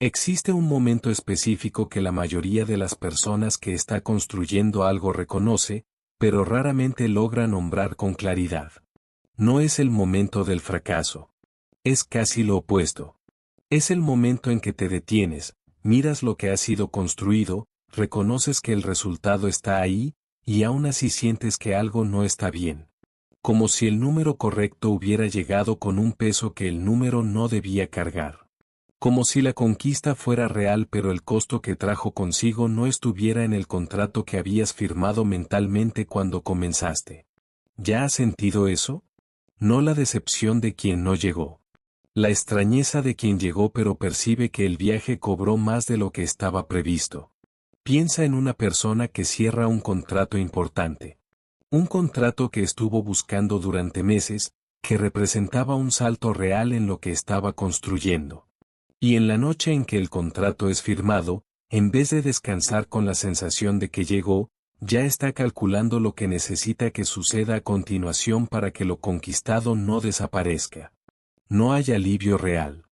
Existe un momento específico que la mayoría de las personas que está construyendo algo reconoce, pero raramente logra nombrar con claridad. No es el momento del fracaso. Es casi lo opuesto. Es el momento en que te detienes, miras lo que ha sido construido, reconoces que el resultado está ahí, y aún así sientes que algo no está bien. Como si el número correcto hubiera llegado con un peso que el número no debía cargar. Como si la conquista fuera real pero el costo que trajo consigo no estuviera en el contrato que habías firmado mentalmente cuando comenzaste. ¿Ya has sentido eso? No la decepción de quien no llegó. La extrañeza de quien llegó pero percibe que el viaje cobró más de lo que estaba previsto. Piensa en una persona que cierra un contrato importante. Un contrato que estuvo buscando durante meses, que representaba un salto real en lo que estaba construyendo. Y en la noche en que el contrato es firmado, en vez de descansar con la sensación de que llegó, ya está calculando lo que necesita que suceda a continuación para que lo conquistado no desaparezca. No hay alivio real.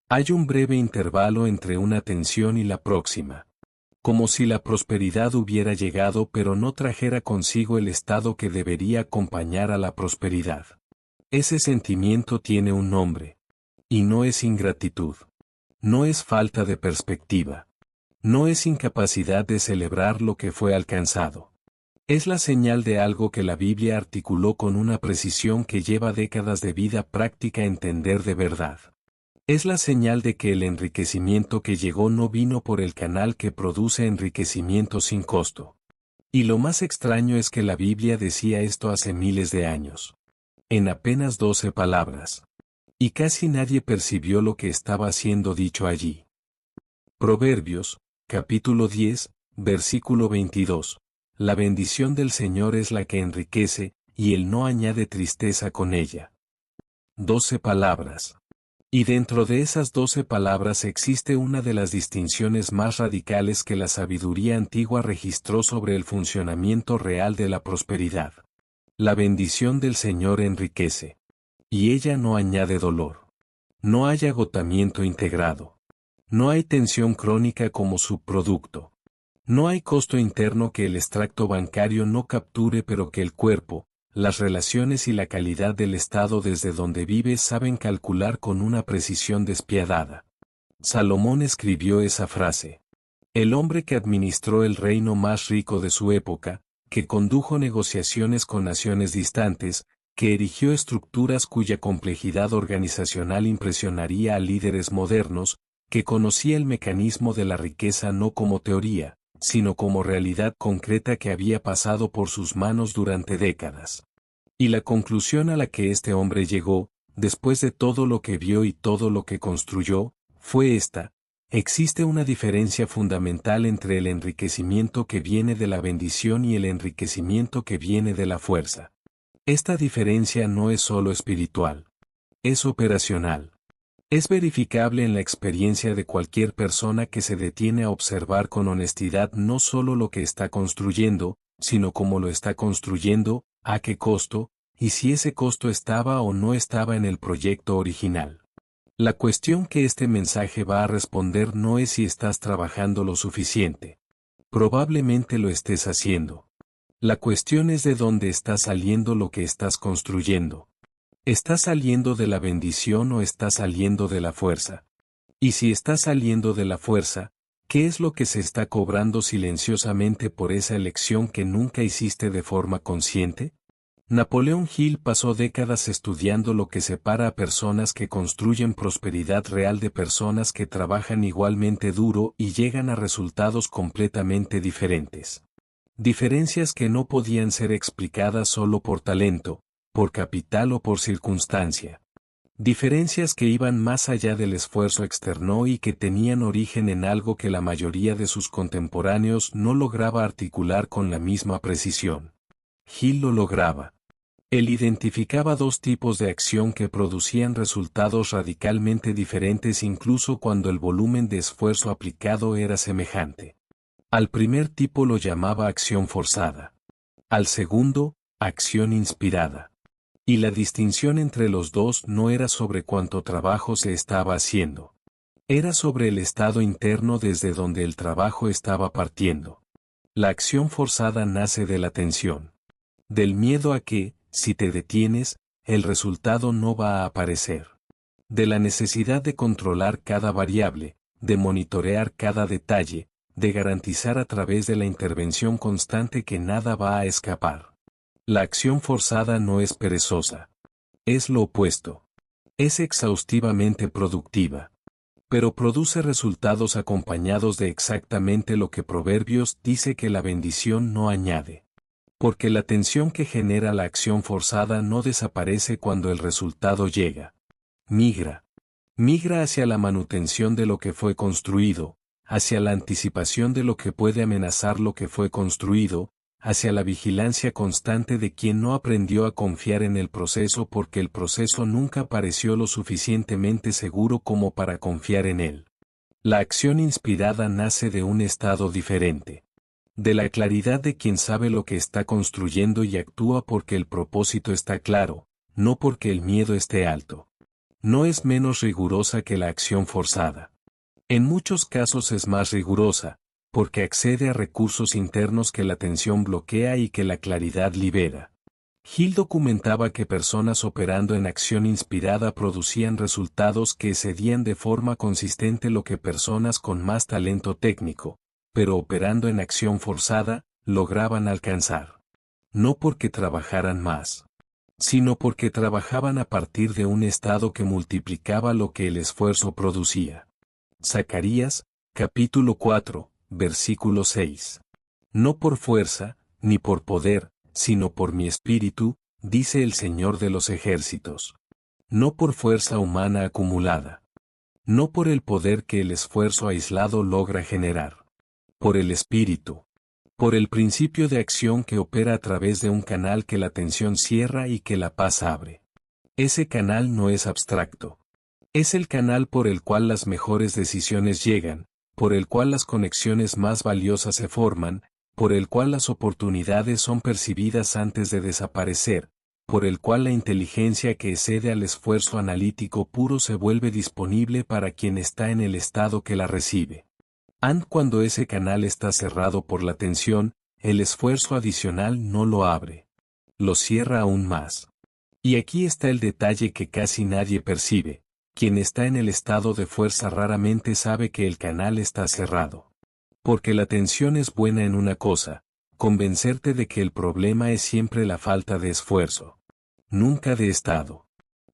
Hay un breve intervalo entre una tensión y la próxima. Como si la prosperidad hubiera llegado pero no trajera consigo el estado que debería acompañar a la prosperidad. Ese sentimiento tiene un nombre. Y no es ingratitud. No es falta de perspectiva. No es incapacidad de celebrar lo que fue alcanzado. Es la señal de algo que la Biblia articuló con una precisión que lleva décadas de vida práctica entender de verdad. Es la señal de que el enriquecimiento que llegó no vino por el canal que produce enriquecimiento sin costo. Y lo más extraño es que la Biblia decía esto hace miles de años. En apenas 12 palabras. Y casi nadie percibió lo que estaba siendo dicho allí. Proverbios, capítulo 10, versículo 22. La bendición del Señor es la que enriquece, y Él no añade tristeza con ella. 12 palabras. Y dentro de esas 12 palabras existe una de las distinciones más radicales que la sabiduría antigua registró sobre el funcionamiento real de la prosperidad. La bendición del Señor enriquece. Y ella no añade dolor. No hay agotamiento integrado. No hay tensión crónica como subproducto. No hay costo interno que el extracto bancario no capture pero que el cuerpo, las relaciones y la calidad del estado desde donde vives saben calcular con una precisión despiadada. Salomón escribió esa frase. El hombre que administró el reino más rico de su época, que condujo negociaciones con naciones distantes, que erigió estructuras cuya complejidad organizacional impresionaría a líderes modernos, que conocía el mecanismo de la riqueza no como teoría, sino como realidad concreta que había pasado por sus manos durante décadas. Y la conclusión a la que este hombre llegó, después de todo lo que vio y todo lo que construyó, fue esta: existe una diferencia fundamental entre el enriquecimiento que viene de la bendición y el enriquecimiento que viene de la fuerza. Esta diferencia no es solo espiritual. Es operacional. Es verificable en la experiencia de cualquier persona que se detiene a observar con honestidad no solo lo que está construyendo, sino cómo lo está construyendo, a qué costo, y si ese costo estaba o no estaba en el proyecto original. La cuestión que este mensaje va a responder no es si estás trabajando lo suficiente. Probablemente lo estés haciendo. La cuestión es de dónde está saliendo lo que estás construyendo. ¿Está saliendo de la bendición o está saliendo de la fuerza? Y si está saliendo de la fuerza, ¿qué es lo que se está cobrando silenciosamente por esa elección que nunca hiciste de forma consciente? Napoleón Hill pasó décadas estudiando lo que separa a personas que construyen prosperidad real de personas que trabajan igualmente duro y llegan a resultados completamente diferentes. Diferencias que no podían ser explicadas solo por talento, por capital o por circunstancia. Diferencias que iban más allá del esfuerzo externo y que tenían origen en algo que la mayoría de sus contemporáneos no lograba articular con la misma precisión. Hill lo lograba. Él identificaba dos tipos de acción que producían resultados radicalmente diferentes incluso cuando el volumen de esfuerzo aplicado era semejante. Al primer tipo lo llamaba acción forzada. Al segundo, acción inspirada. Y la distinción entre los dos no era sobre cuánto trabajo se estaba haciendo. Era sobre el estado interno desde donde el trabajo estaba partiendo. La acción forzada nace de la tensión. Del miedo a que, si te detienes, el resultado no va a aparecer. De la necesidad de controlar cada variable, de monitorear cada detalle, de garantizar a través de la intervención constante que nada va a escapar. La acción forzada no es perezosa. Es lo opuesto. Es exhaustivamente productiva. Pero produce resultados acompañados de exactamente lo que Proverbios dice que la bendición no añade. Porque la tensión que genera la acción forzada no desaparece cuando el resultado llega. Migra. Migra hacia la manutención de lo que fue construido, hacia la anticipación de lo que puede amenazar lo que fue construido, hacia la vigilancia constante de quien no aprendió a confiar en el proceso porque el proceso nunca pareció lo suficientemente seguro como para confiar en él. La acción inspirada nace de un estado diferente. De la claridad de quien sabe lo que está construyendo y actúa porque el propósito está claro, no porque el miedo esté alto. No es menos rigurosa que la acción forzada. En muchos casos es más rigurosa, porque accede a recursos internos que la tensión bloquea y que la claridad libera. Hill documentaba que personas operando en acción inspirada producían resultados que excedían de forma consistente lo que personas con más talento técnico, pero operando en acción forzada, lograban alcanzar. No porque trabajaran más, sino porque trabajaban a partir de un estado que multiplicaba lo que el esfuerzo producía. Zacarías, capítulo 4, versículo 6. No por fuerza, ni por poder, sino por mi espíritu, dice el Señor de los ejércitos. No por fuerza humana acumulada. No por el poder que el esfuerzo aislado logra generar. Por el espíritu. Por el principio de acción que opera a través de un canal que la tensión cierra y que la paz abre. Ese canal no es abstracto. Es el canal por el cual las mejores decisiones llegan, por el cual las conexiones más valiosas se forman, por el cual las oportunidades son percibidas antes de desaparecer, por el cual la inteligencia que excede al esfuerzo analítico puro se vuelve disponible para quien está en el estado que la recibe. Cuando ese canal está cerrado por la tensión, el esfuerzo adicional no lo abre. Lo cierra aún más. Y aquí está el detalle que casi nadie percibe. Quien está en el estado de fuerza raramente sabe que el canal está cerrado. Porque la tensión es buena en una cosa, convencerte de que el problema es siempre la falta de esfuerzo. Nunca de estado.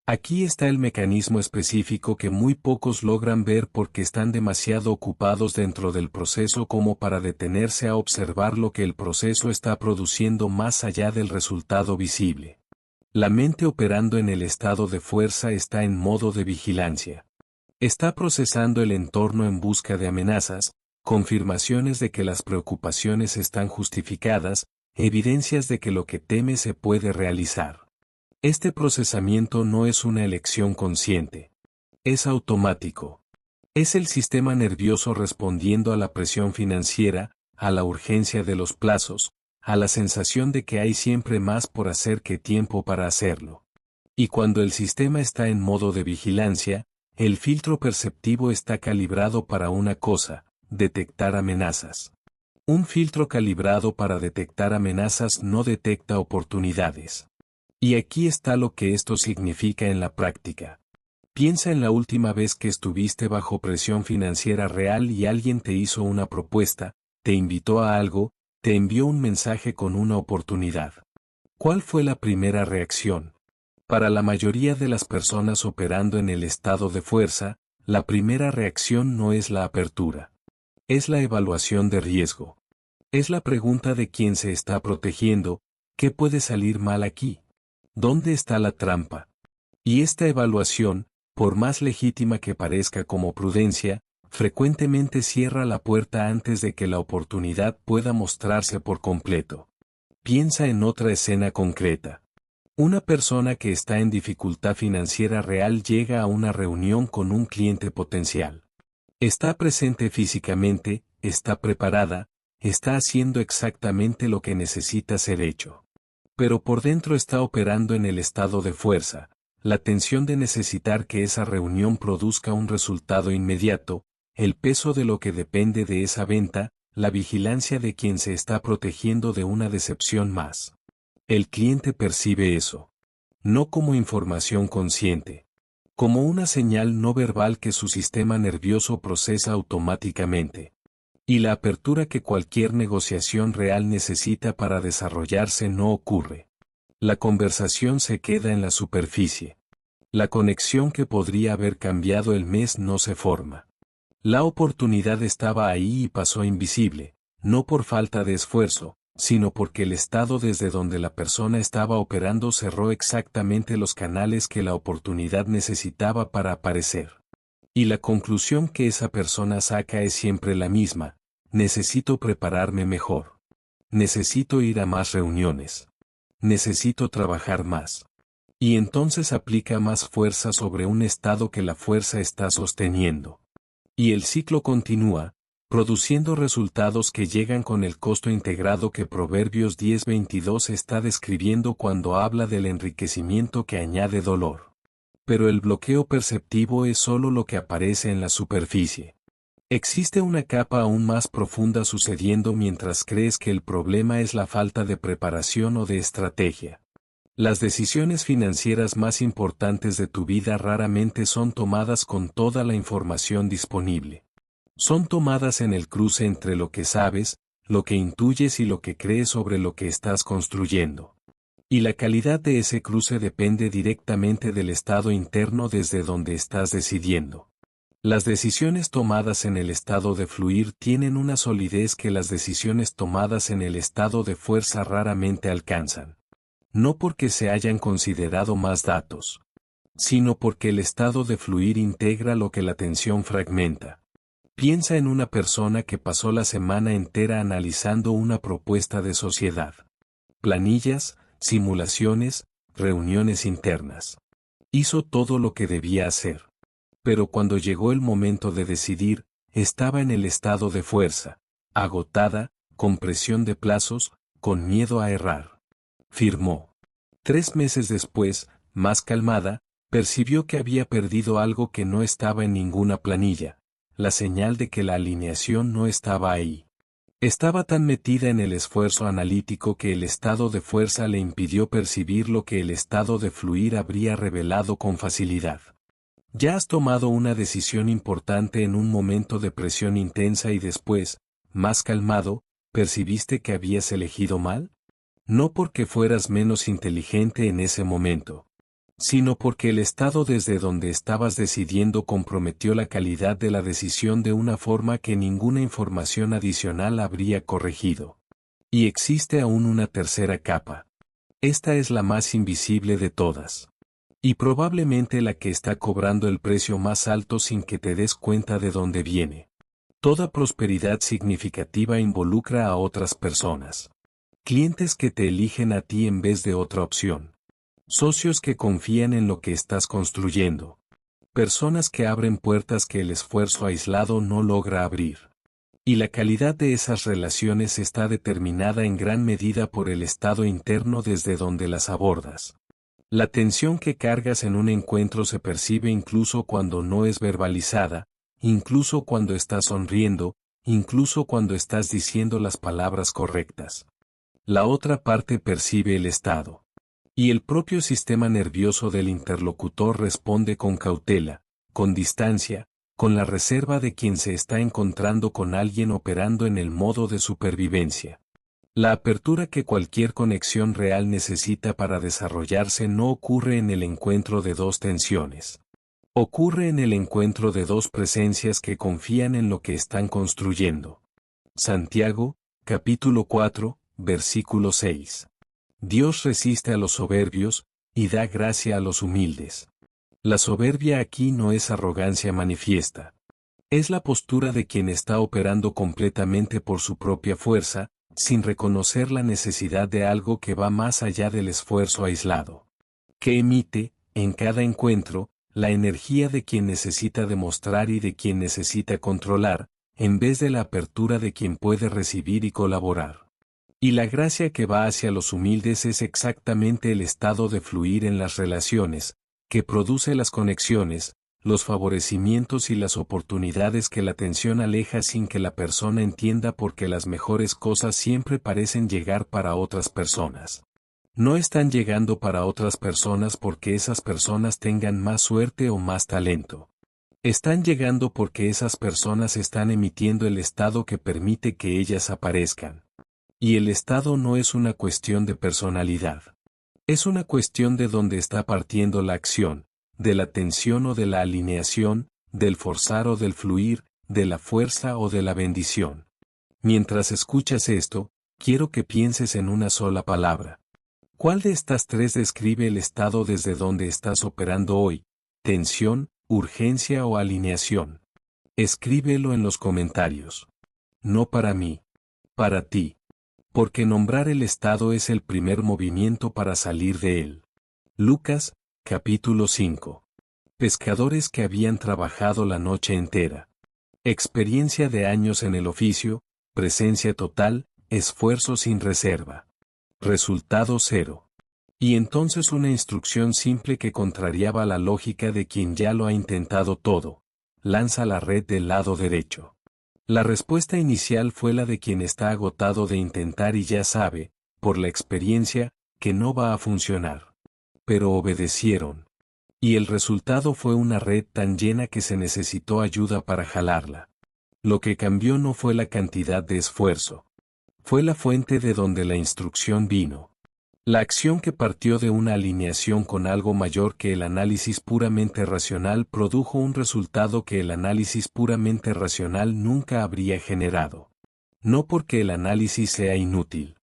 Aquí está el mecanismo específico que muy pocos logran ver porque están demasiado ocupados dentro del proceso como para detenerse a observar lo que el proceso está produciendo más allá del resultado visible. La mente operando en el estado de fuerza está en modo de vigilancia. Está procesando el entorno en busca de amenazas, confirmaciones de que las preocupaciones están justificadas, evidencias de que lo que teme se puede realizar. Este procesamiento no es una elección consciente. Es automático. Es el sistema nervioso respondiendo a la presión financiera, a la urgencia de los plazos, a la sensación de que hay siempre más por hacer que tiempo para hacerlo. Y cuando el sistema está en modo de vigilancia, el filtro perceptivo está calibrado para una cosa, detectar amenazas. Un filtro calibrado para detectar amenazas no detecta oportunidades. Y aquí está lo que esto significa en la práctica. Piensa en la última vez que estuviste bajo presión financiera real y alguien te hizo una propuesta, te invitó a algo, te envió un mensaje con una oportunidad. ¿Cuál fue la primera reacción? Para la mayoría de las personas operando en el estado de fuerza, la primera reacción no es la apertura. Es la evaluación de riesgo. Es la pregunta de quién se está protegiendo, ¿qué puede salir mal aquí? ¿Dónde está la trampa? Y esta evaluación, por más legítima que parezca como prudencia, frecuentemente cierra la puerta antes de que la oportunidad pueda mostrarse por completo. Piensa en otra escena concreta. Una persona que está en dificultad financiera real llega a una reunión con un cliente potencial. Está presente físicamente, está preparada, está haciendo exactamente lo que necesita ser hecho. Pero por dentro está operando en el estado de fuerza. la tensión de necesitar que esa reunión produzca un resultado inmediato, el peso de lo que depende de esa venta, la vigilancia de quien se está protegiendo de una decepción más. El cliente percibe eso. No como información consciente. Como una señal no verbal que su sistema nervioso procesa automáticamente. Y la apertura que cualquier negociación real necesita para desarrollarse no ocurre. La conversación se queda en la superficie. La conexión que podría haber cambiado el mes no se forma. La oportunidad estaba ahí y pasó invisible, no por falta de esfuerzo, sino porque el estado desde donde la persona estaba operando cerró exactamente los canales que la oportunidad necesitaba para aparecer. Y la conclusión que esa persona saca es siempre la misma: necesito prepararme mejor. Necesito ir a más reuniones. Necesito trabajar más. Y entonces aplica más fuerza sobre un estado que la fuerza está sosteniendo. Y el ciclo continúa, produciendo resultados que llegan con el costo integrado que Proverbios 10:22 está describiendo cuando habla del enriquecimiento que añade dolor. Pero el bloqueo perceptivo es solo lo que aparece en la superficie. Existe una capa aún más profunda sucediendo mientras crees que el problema es la falta de preparación o de estrategia. Las decisiones financieras más importantes de tu vida raramente son tomadas con toda la información disponible. Son tomadas en el cruce entre lo que sabes, lo que intuyes y lo que crees sobre lo que estás construyendo. Y la calidad de ese cruce depende directamente del estado interno desde donde estás decidiendo. Las decisiones tomadas en el estado de fluir tienen una solidez que las decisiones tomadas en el estado de fuerza raramente alcanzan. No porque se hayan considerado más datos, sino porque el estado de fluir integra lo que la tensión fragmenta. Piensa en una persona que pasó la semana entera analizando una propuesta de sociedad. Planillas, simulaciones, reuniones internas. Hizo todo lo que debía hacer. Pero cuando llegó el momento de decidir, estaba en el estado de fuerza, agotada, con presión de plazos, con miedo a errar. Firmó. 3 meses después, más calmada, percibió que había perdido algo que no estaba en ninguna planilla, la señal de que la alineación no estaba ahí. Estaba tan metida en el esfuerzo analítico que el estado de fuerza le impidió percibir lo que el estado de fluir habría revelado con facilidad. ¿Ya has tomado una decisión importante en un momento de presión intensa y después, más calmado, percibiste que habías elegido mal? No porque fueras menos inteligente en ese momento, sino porque el estado desde donde estabas decidiendo comprometió la calidad de la decisión de una forma que ninguna información adicional habría corregido. Y existe aún una tercera capa. Esta es la más invisible de todas. Y probablemente la que está cobrando el precio más alto sin que te des cuenta de dónde viene. Toda prosperidad significativa involucra a otras personas. Clientes que te eligen a ti en vez de otra opción. Socios que confían en lo que estás construyendo. Personas que abren puertas que el esfuerzo aislado no logra abrir. Y la calidad de esas relaciones está determinada en gran medida por el estado interno desde donde las abordas. La tensión que cargas en un encuentro se percibe incluso cuando no es verbalizada, incluso cuando estás sonriendo, incluso cuando estás diciendo las palabras correctas. La otra parte percibe el estado. Y el propio sistema nervioso del interlocutor responde con cautela, con distancia, con la reserva de quien se está encontrando con alguien operando en el modo de supervivencia. La apertura que cualquier conexión real necesita para desarrollarse no ocurre en el encuentro de dos tensiones. Ocurre en el encuentro de dos presencias que confían en lo que están construyendo. Santiago, capítulo 4, versículo 6. Dios resiste a los soberbios, y da gracia a los humildes. La soberbia aquí no es arrogancia manifiesta. Es la postura de quien está operando completamente por su propia fuerza, sin reconocer la necesidad de algo que va más allá del esfuerzo aislado. Que emite, en cada encuentro, la energía de quien necesita demostrar y de quien necesita controlar, en vez de la apertura de quien puede recibir y colaborar. Y la gracia que va hacia los humildes es exactamente el estado de fluir en las relaciones, que produce las conexiones, los favorecimientos y las oportunidades que la atención aleja sin que la persona entienda por qué las mejores cosas siempre parecen llegar para otras personas. No están llegando para otras personas porque esas personas tengan más suerte o más talento. Están llegando porque esas personas están emitiendo el estado que permite que ellas aparezcan. Y el estado no es una cuestión de personalidad. Es una cuestión de dónde está partiendo la acción, de la tensión o de la alineación, del forzar o del fluir, de la fuerza o de la bendición. Mientras escuchas esto, quiero que pienses en una sola palabra. ¿Cuál de estas tres describe el estado desde donde estás operando hoy? ¿Tensión, urgencia o alineación? Escríbelo en los comentarios. No para mí. Para ti. Porque nombrar el estado es el primer movimiento para salir de él. Lucas, capítulo 5. Pescadores que habían trabajado la noche entera. Experiencia de años en el oficio, presencia total, esfuerzo sin reserva. Resultado 0. Y entonces una instrucción simple que contrariaba la lógica de quien ya lo ha intentado todo. Lanza la red del lado derecho. La respuesta inicial fue la de quien está agotado de intentar y ya sabe, por la experiencia, que no va a funcionar. Pero obedecieron. Y el resultado fue una red tan llena que se necesitó ayuda para jalarla. Lo que cambió no fue la cantidad de esfuerzo. Fue la fuente de donde la instrucción vino. La acción que partió de una alineación con algo mayor que el análisis puramente racional produjo un resultado que el análisis puramente racional nunca habría generado. No porque el análisis sea inútil,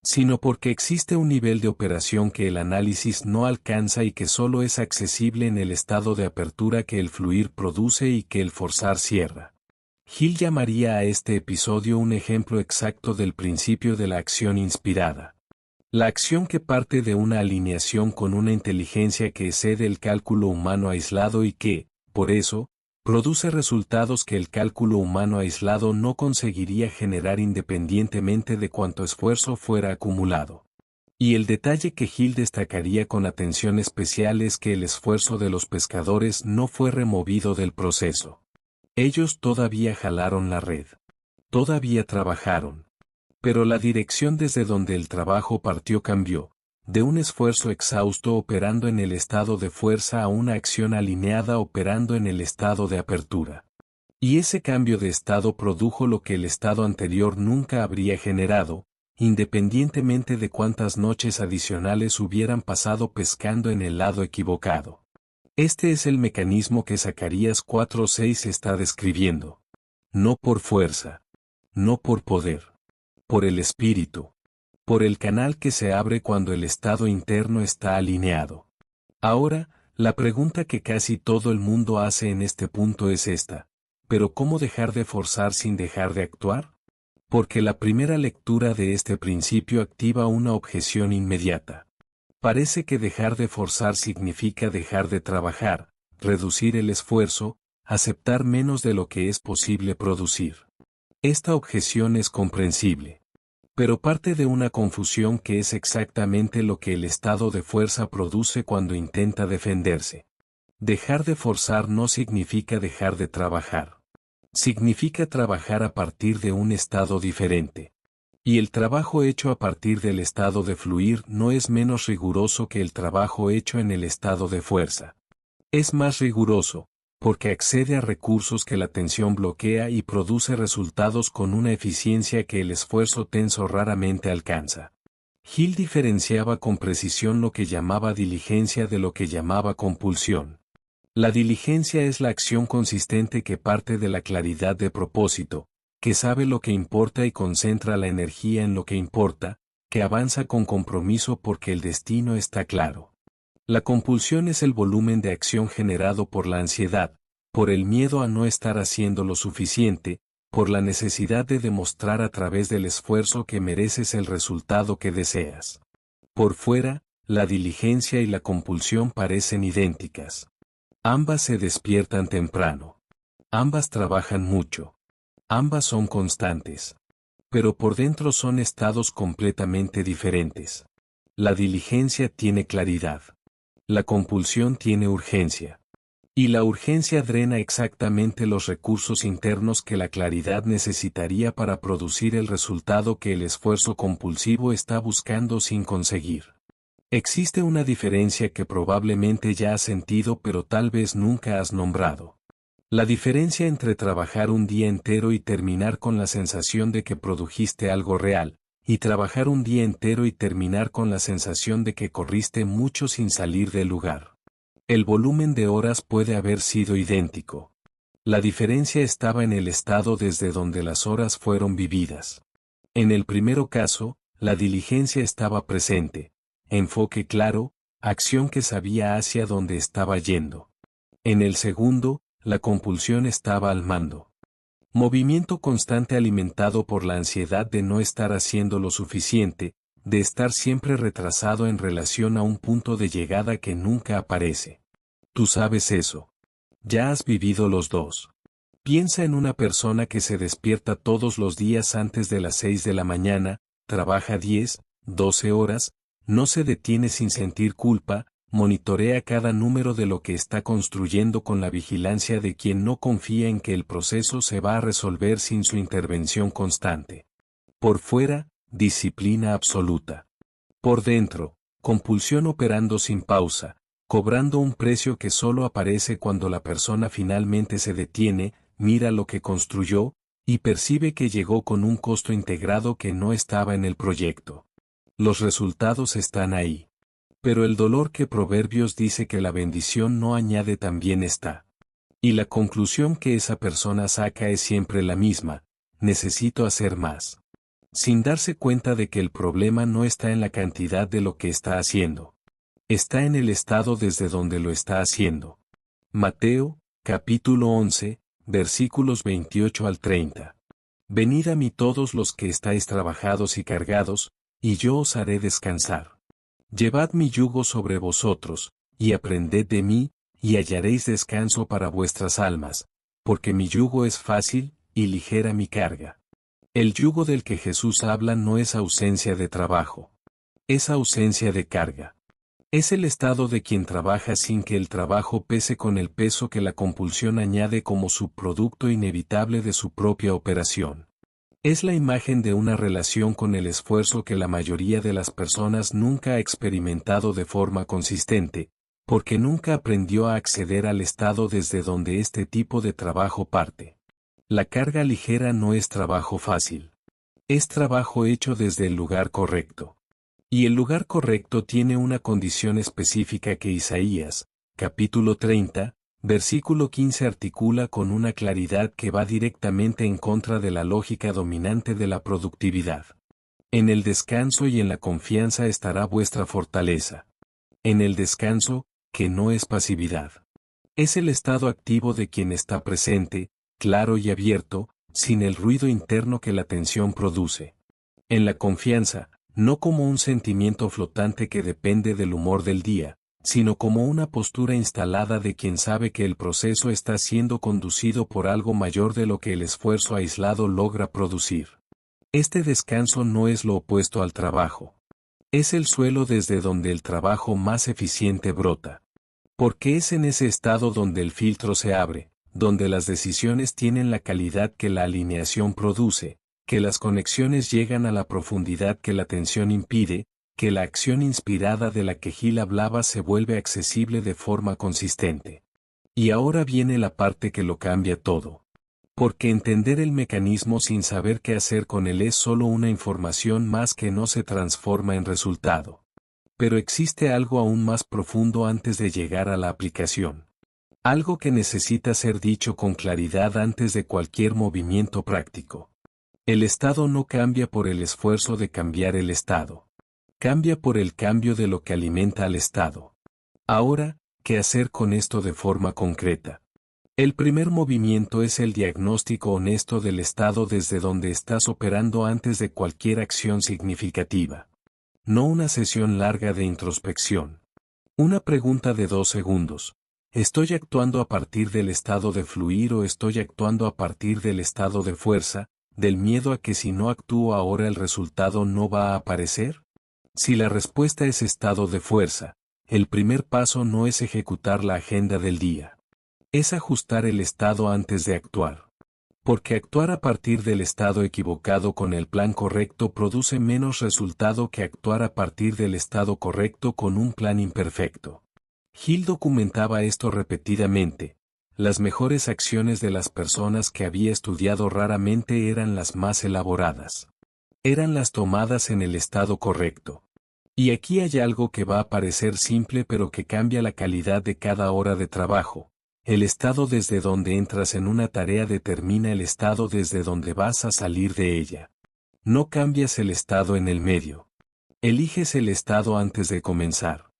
sino porque existe un nivel de operación que el análisis no alcanza y que solo es accesible en el estado de apertura que el fluir produce y que el forzar cierra. Hill llamaría a este episodio un ejemplo exacto del principio de la acción inspirada. La acción que parte de una alineación con una inteligencia que excede el cálculo humano aislado y que, por eso, produce resultados que el cálculo humano aislado no conseguiría generar independientemente de cuánto esfuerzo fuera acumulado. Y el detalle que Hill destacaría con atención especial es que el esfuerzo de los pescadores no fue removido del proceso. Ellos todavía jalaron la red. Todavía trabajaron. Pero la dirección desde donde el trabajo partió cambió, de un esfuerzo exhausto operando en el estado de fuerza a una acción alineada operando en el estado de apertura. Y ese cambio de estado produjo lo que el estado anterior nunca habría generado, independientemente de cuántas noches adicionales hubieran pasado pescando en el lado equivocado. Este es el mecanismo que Zacarías 4:6 está describiendo. No por fuerza. No por poder. Por el espíritu. Por el canal que se abre cuando el estado interno está alineado. Ahora, la pregunta que casi todo el mundo hace en este punto es esta. ¿Pero cómo dejar de forzar sin dejar de actuar? Porque la primera lectura de este principio activa una objeción inmediata. Parece que dejar de forzar significa dejar de trabajar, reducir el esfuerzo, aceptar menos de lo que es posible producir. Esta objeción es comprensible. Pero parte de una confusión que es exactamente lo que el estado de fuerza produce cuando intenta defenderse. Dejar de forzar no significa dejar de trabajar. Significa trabajar a partir de un estado diferente. Y el trabajo hecho a partir del estado de fluir no es menos riguroso que el trabajo hecho en el estado de fuerza. Es más riguroso, porque accede a recursos que la tensión bloquea y produce resultados con una eficiencia que el esfuerzo tenso raramente alcanza. Hill diferenciaba con precisión lo que llamaba diligencia de lo que llamaba compulsión. La diligencia es la acción consistente que parte de la claridad de propósito, que sabe lo que importa y concentra la energía en lo que importa, que avanza con compromiso porque el destino está claro. La compulsión es el volumen de acción generado por la ansiedad, por el miedo a no estar haciendo lo suficiente, por la necesidad de demostrar a través del esfuerzo que mereces el resultado que deseas. Por fuera, la diligencia y la compulsión parecen idénticas. Ambas se despiertan temprano. Ambas trabajan mucho. Ambas son constantes. Pero por dentro son estados completamente diferentes. La diligencia tiene claridad. La compulsión tiene urgencia. Y la urgencia drena exactamente los recursos internos que la claridad necesitaría para producir el resultado que el esfuerzo compulsivo está buscando sin conseguir. Existe una diferencia que probablemente ya has sentido pero tal vez nunca has nombrado. La diferencia entre trabajar un día entero y terminar con la sensación de que produjiste algo real, y trabajar un día entero y terminar con la sensación de que corriste mucho sin salir del lugar. El volumen de horas puede haber sido idéntico. La diferencia estaba en el estado desde donde las horas fueron vividas. En el primero caso, la diligencia estaba presente, enfoque claro, acción que sabía hacia dónde estaba yendo. En el segundo, la compulsión estaba al mando. Movimiento constante alimentado por la ansiedad de no estar haciendo lo suficiente, de estar siempre retrasado en relación a un punto de llegada que nunca aparece. Tú sabes eso. Ya has vivido los dos. Piensa en una persona que se despierta todos los días antes de las 6 de la mañana, trabaja 10, 12 horas, no se detiene sin sentir culpa, monitorea cada número de lo que está construyendo con la vigilancia de quien no confía en que el proceso se va a resolver sin su intervención constante. Por fuera, disciplina absoluta. Por dentro, compulsión operando sin pausa, cobrando un precio que solo aparece cuando la persona finalmente se detiene, mira lo que construyó, y percibe que llegó con un costo integrado que no estaba en el proyecto. Los resultados están ahí. Pero el dolor que Proverbios dice que la bendición no añade también está. Y la conclusión que esa persona saca es siempre la misma: necesito hacer más. Sin darse cuenta de que el problema no está en la cantidad de lo que está haciendo. Está en el estado desde donde lo está haciendo. Mateo, capítulo 11, versículos 28 al 30. Venid a mí todos los que estáis trabajados y cargados, y yo os haré descansar. Llevad mi yugo sobre vosotros, y aprended de mí, y hallaréis descanso para vuestras almas, porque mi yugo es fácil, y ligera mi carga. El yugo del que Jesús habla no es ausencia de trabajo. Es ausencia de carga. Es el estado de quien trabaja sin que el trabajo pese con el peso que la compulsión añade como subproducto inevitable de su propia operación. Es la imagen de una relación con el esfuerzo que la mayoría de las personas nunca ha experimentado de forma consistente, porque nunca aprendió a acceder al estado desde donde este tipo de trabajo parte. La carga ligera no es trabajo fácil. Es trabajo hecho desde el lugar correcto. Y el lugar correcto tiene una condición específica que Isaías, capítulo 30, versículo 15 articula con una claridad que va directamente en contra de la lógica dominante de la productividad. En el descanso y en la confianza estará vuestra fortaleza. En el descanso, que no es pasividad. Es el estado activo de quien está presente, claro y abierto, sin el ruido interno que la tensión produce. En la confianza, no como un sentimiento flotante que depende del humor del día, sino como una postura instalada de quien sabe que el proceso está siendo conducido por algo mayor de lo que el esfuerzo aislado logra producir. Este descanso no es lo opuesto al trabajo. Es el suelo desde donde el trabajo más eficiente brota. Porque es en ese estado donde el filtro se abre, donde las decisiones tienen la calidad que la alineación produce, que las conexiones llegan a la profundidad que la tensión impide, que la acción inspirada de la que Gil hablaba se vuelve accesible de forma consistente. Y ahora viene la parte que lo cambia todo. Porque entender el mecanismo sin saber qué hacer con él es solo una información más que no se transforma en resultado. Pero existe algo aún más profundo antes de llegar a la aplicación. Algo que necesita ser dicho con claridad antes de cualquier movimiento práctico. El estado no cambia por el esfuerzo de cambiar el estado. Cambia por el cambio de lo que alimenta al estado. Ahora, ¿qué hacer con esto de forma concreta? El primer movimiento es el diagnóstico honesto del estado desde donde estás operando antes de cualquier acción significativa. No una sesión larga de introspección. Una pregunta de 2 segundos. ¿Estoy actuando a partir del estado de fluir o estoy actuando a partir del estado de fuerza, del miedo a que si no actúo ahora el resultado no va a aparecer? Si la respuesta es estado de fuerza, el primer paso no es ejecutar la agenda del día. Es ajustar el estado antes de actuar. Porque actuar a partir del estado equivocado con el plan correcto produce menos resultado que actuar a partir del estado correcto con un plan imperfecto. Hill documentaba esto repetidamente. Las mejores acciones de las personas que había estudiado raramente eran las más elaboradas. Eran las tomadas en el estado correcto. Y aquí hay algo que va a parecer simple pero que cambia la calidad de cada hora de trabajo. El estado desde donde entras en una tarea determina el estado desde donde vas a salir de ella. No cambias el estado en el medio. Eliges el estado antes de comenzar.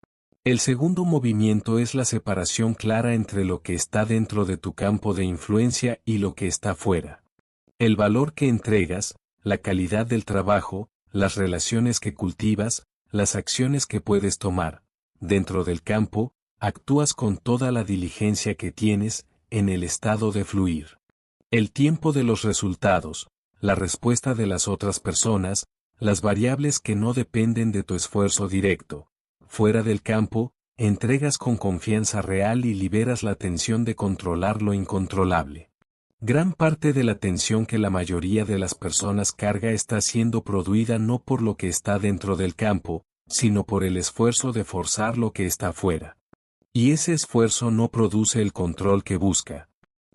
El segundo movimiento es la separación clara entre lo que está dentro de tu campo de influencia y lo que está fuera. El valor que entregas, la calidad del trabajo, las relaciones que cultivas, las acciones que puedes tomar. Dentro del campo, actúas con toda la diligencia que tienes, en el estado de fluir. El tiempo de los resultados, la respuesta de las otras personas, las variables que no dependen de tu esfuerzo directo. Fuera del campo, entregas con confianza real y liberas la tensión de controlar lo incontrolable. Gran parte de la tensión que la mayoría de las personas carga está siendo producida no por lo que está dentro del campo, sino por el esfuerzo de forzar lo que está fuera. Y ese esfuerzo no produce el control que busca.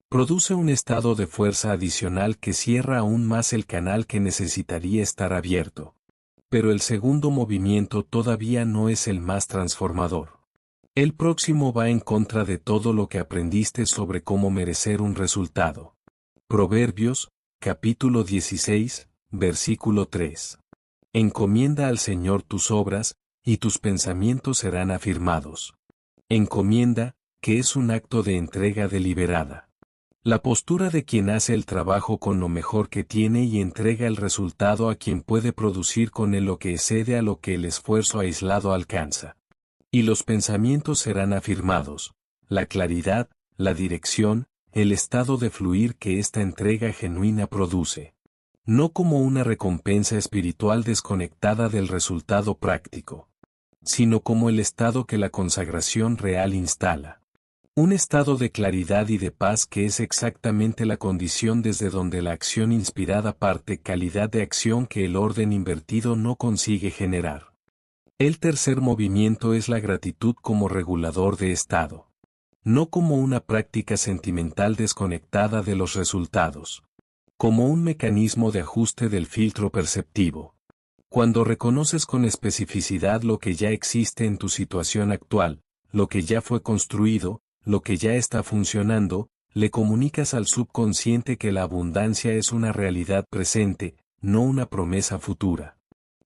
Produce un estado de fuerza adicional que cierra aún más el canal que necesitaría estar abierto. Pero el segundo movimiento todavía no es el más transformador. El próximo va en contra de todo lo que aprendiste sobre cómo merecer un resultado. Proverbios, capítulo 16, versículo 3. Encomienda al Señor tus obras, y tus pensamientos serán afirmados. Encomienda, que es un acto de entrega deliberada. La postura de quien hace el trabajo con lo mejor que tiene y entrega el resultado a quien puede producir con él lo que excede a lo que el esfuerzo aislado alcanza. Y los pensamientos serán afirmados, la claridad, la dirección, el estado de fluir que esta entrega genuina produce. No como una recompensa espiritual desconectada del resultado práctico, sino como el estado que la consagración real instala. Un estado de claridad y de paz que es exactamente la condición desde donde la acción inspirada parte calidad de acción que el orden invertido no consigue generar. El tercer movimiento es la gratitud como regulador de estado. No como una práctica sentimental desconectada de los resultados. Como un mecanismo de ajuste del filtro perceptivo. Cuando reconoces con especificidad lo que ya existe en tu situación actual, lo que ya fue construido, lo que ya está funcionando, le comunicas al subconsciente que la abundancia es una realidad presente, no una promesa futura.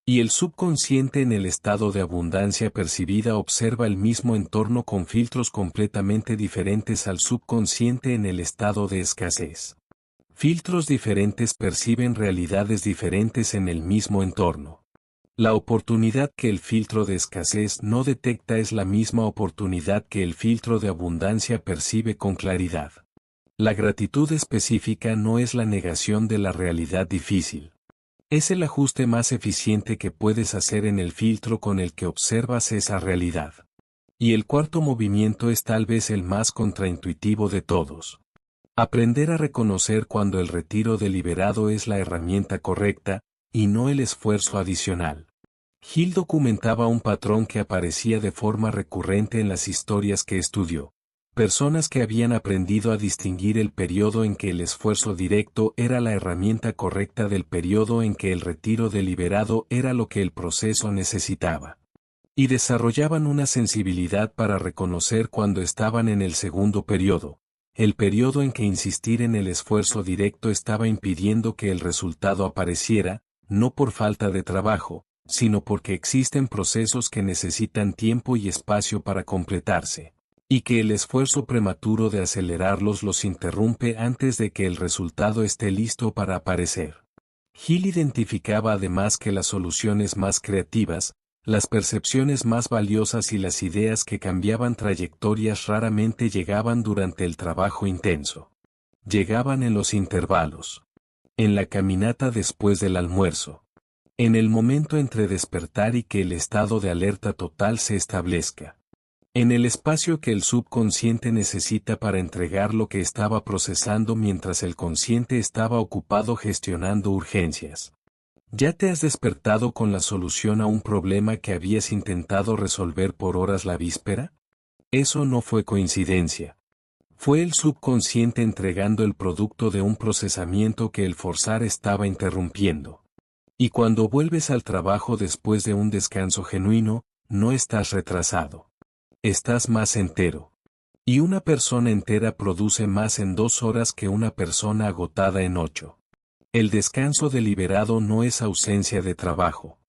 Y el subconsciente en el estado de abundancia percibida observa el mismo entorno con filtros completamente diferentes al subconsciente en el estado de escasez. Filtros diferentes perciben realidades diferentes en el mismo entorno. La oportunidad que el filtro de escasez no detecta es la misma oportunidad que el filtro de abundancia percibe con claridad. La gratitud específica no es la negación de la realidad difícil. Es el ajuste más eficiente que puedes hacer en el filtro con el que observas esa realidad. Y el cuarto movimiento es tal vez el más contraintuitivo de todos. Aprender a reconocer cuando el retiro deliberado es la herramienta correcta, y no el esfuerzo adicional. Hill documentaba un patrón que aparecía de forma recurrente en las historias que estudió. Personas que habían aprendido a distinguir el periodo en que el esfuerzo directo era la herramienta correcta del periodo en que el retiro deliberado era lo que el proceso necesitaba. Y desarrollaban una sensibilidad para reconocer cuando estaban en el segundo periodo. El periodo en que insistir en el esfuerzo directo estaba impidiendo que el resultado apareciera, no por falta de trabajo, sino porque existen procesos que necesitan tiempo y espacio para completarse, y que el esfuerzo prematuro de acelerarlos los interrumpe antes de que el resultado esté listo para aparecer. Hill identificaba además que las soluciones más creativas, las percepciones más valiosas y las ideas que cambiaban trayectorias raramente llegaban durante el trabajo intenso. Llegaban en los intervalos. En la caminata después del almuerzo. En el momento entre despertar y que el estado de alerta total se establezca. En el espacio que el subconsciente necesita para entregar lo que estaba procesando mientras el consciente estaba ocupado gestionando urgencias. ¿Ya te has despertado con la solución a un problema que habías intentado resolver por horas la víspera? Eso no fue coincidencia. Fue el subconsciente entregando el producto de un procesamiento que el forzar estaba interrumpiendo. Y cuando vuelves al trabajo después de un descanso genuino, no estás retrasado. Estás más entero. Y una persona entera produce más en 2 horas que una persona agotada en 8. El descanso deliberado no es ausencia de trabajo.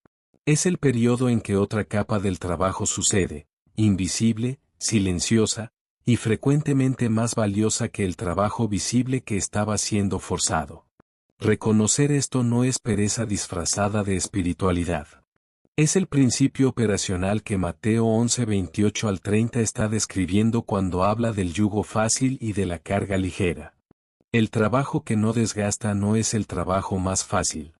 Es el periodo en que otra capa del trabajo sucede, invisible, silenciosa, y frecuentemente más valiosa que el trabajo visible que estaba siendo forzado. Reconocer esto no es pereza disfrazada de espiritualidad. Es el principio operacional que Mateo 11:28 al 30 está describiendo cuando habla del yugo fácil y de la carga ligera. El trabajo que no desgasta no es el trabajo más fácil.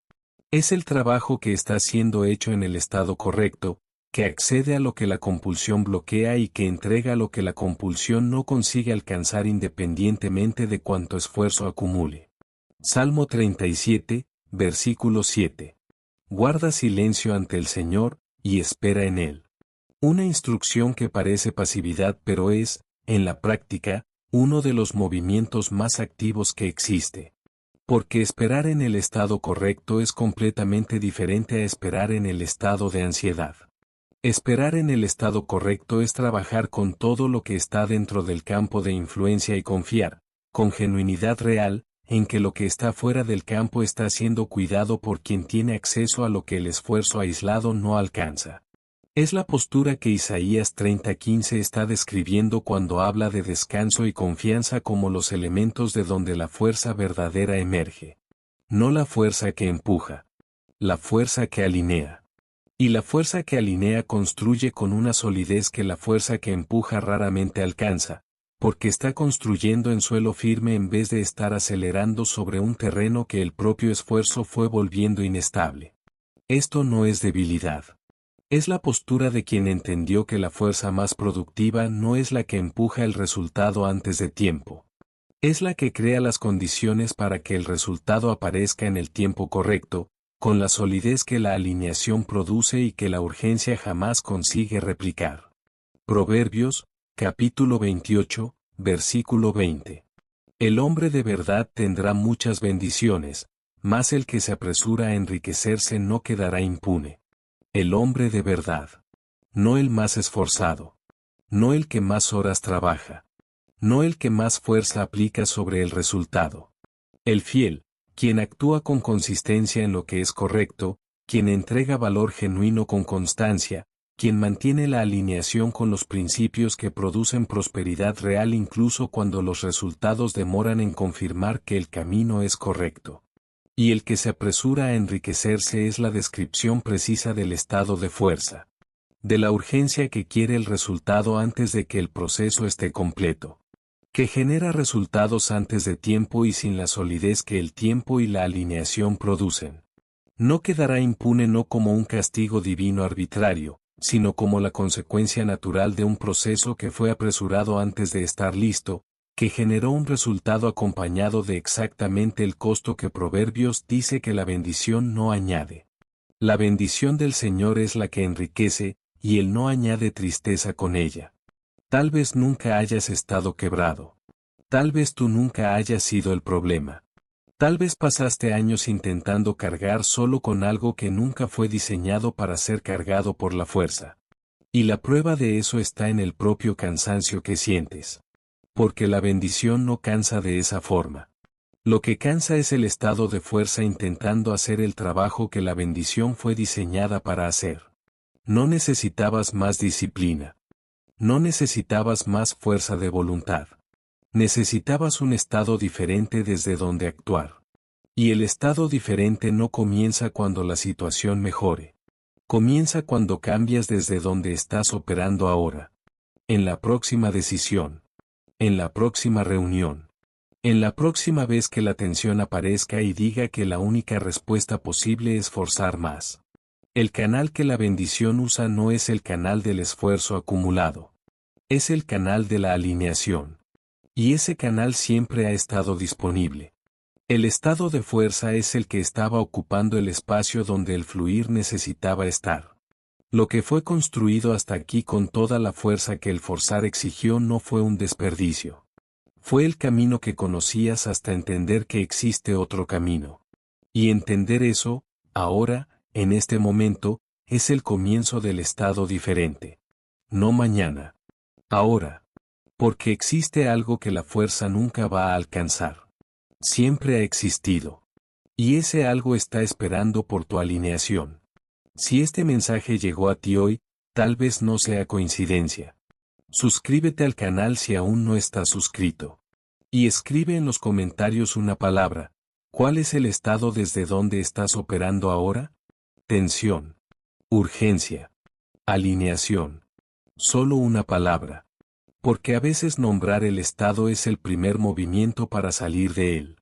Es el trabajo que está siendo hecho en el estado correcto, que accede a lo que la compulsión bloquea y que entrega lo que la compulsión no consigue alcanzar independientemente de cuánto esfuerzo acumule. Salmo 37, versículo 7. Guarda silencio ante el Señor, y espera en Él. Una instrucción que parece pasividad pero es, en la práctica, uno de los movimientos más activos que existe. Porque esperar en el estado correcto es completamente diferente a esperar en el estado de ansiedad. Esperar en el estado correcto es trabajar con todo lo que está dentro del campo de influencia y confiar, con genuinidad real, en que lo que está fuera del campo está siendo cuidado por quien tiene acceso a lo que el esfuerzo aislado no alcanza. Es la postura que Isaías 30:15 está describiendo cuando habla de descanso y confianza como los elementos de donde la fuerza verdadera emerge. No la fuerza que empuja. La fuerza que alinea. Y la fuerza que alinea construye con una solidez que la fuerza que empuja raramente alcanza, porque está construyendo en suelo firme en vez de estar acelerando sobre un terreno que el propio esfuerzo fue volviendo inestable. Esto no es debilidad. Es la postura de quien entendió que la fuerza más productiva no es la que empuja el resultado antes de tiempo. Es la que crea las condiciones para que el resultado aparezca en el tiempo correcto, con la solidez que la alineación produce y que la urgencia jamás consigue replicar. Proverbios, capítulo 28, versículo 20. El hombre de verdad tendrá muchas bendiciones, mas el que se apresura a enriquecerse no quedará impune. El hombre de verdad. No el más esforzado. No el que más horas trabaja. No el que más fuerza aplica sobre el resultado. El fiel, quien actúa con consistencia en lo que es correcto, quien entrega valor genuino con constancia, quien mantiene la alineación con los principios que producen prosperidad real incluso cuando los resultados demoran en confirmar que el camino es correcto. Y el que se apresura a enriquecerse es la descripción precisa del estado de fuerza. De la urgencia que quiere el resultado antes de que el proceso esté completo. Que genera resultados antes de tiempo y sin la solidez que el tiempo y la alineación producen. No quedará impune no como un castigo divino arbitrario, sino como la consecuencia natural de un proceso que fue apresurado antes de estar listo, que generó un resultado acompañado de exactamente el costo que Proverbios dice que la bendición no añade. La bendición del Señor es la que enriquece, y Él no añade tristeza con ella. Tal vez nunca hayas estado quebrado. Tal vez tú nunca hayas sido el problema. Tal vez pasaste años intentando cargar solo con algo que nunca fue diseñado para ser cargado por la fuerza. Y la prueba de eso está en el propio cansancio que sientes. Porque la bendición no cansa de esa forma. Lo que cansa es el estado de fuerza intentando hacer el trabajo que la bendición fue diseñada para hacer. No necesitabas más disciplina. No necesitabas más fuerza de voluntad. Necesitabas un estado diferente desde donde actuar. Y el estado diferente no comienza cuando la situación mejore. Comienza cuando cambias desde donde estás operando ahora. En la próxima decisión. En la próxima reunión. En la próxima vez que la tensión aparezca y diga que la única respuesta posible es forzar más. El canal que la bendición usa no es el canal del esfuerzo acumulado. Es el canal de la alineación. Y ese canal siempre ha estado disponible. El estado de fuerza es el que estaba ocupando el espacio donde el fluir necesitaba estar. Lo que fue construido hasta aquí con toda la fuerza que el forzar exigió no fue un desperdicio. Fue el camino que conocías hasta entender que existe otro camino. Y entender eso, ahora, en este momento, es el comienzo del estado diferente. No mañana. Ahora. Porque existe algo que la fuerza nunca va a alcanzar. Siempre ha existido. Y ese algo está esperando por tu alineación. Si este mensaje llegó a ti hoy, tal vez no sea coincidencia. Suscríbete al canal si aún no estás suscrito. Y escribe en los comentarios una palabra. ¿Cuál es el estado desde donde estás operando ahora? Tensión. Urgencia. Alineación. Solo una palabra. Porque a veces nombrar el estado es el primer movimiento para salir de él.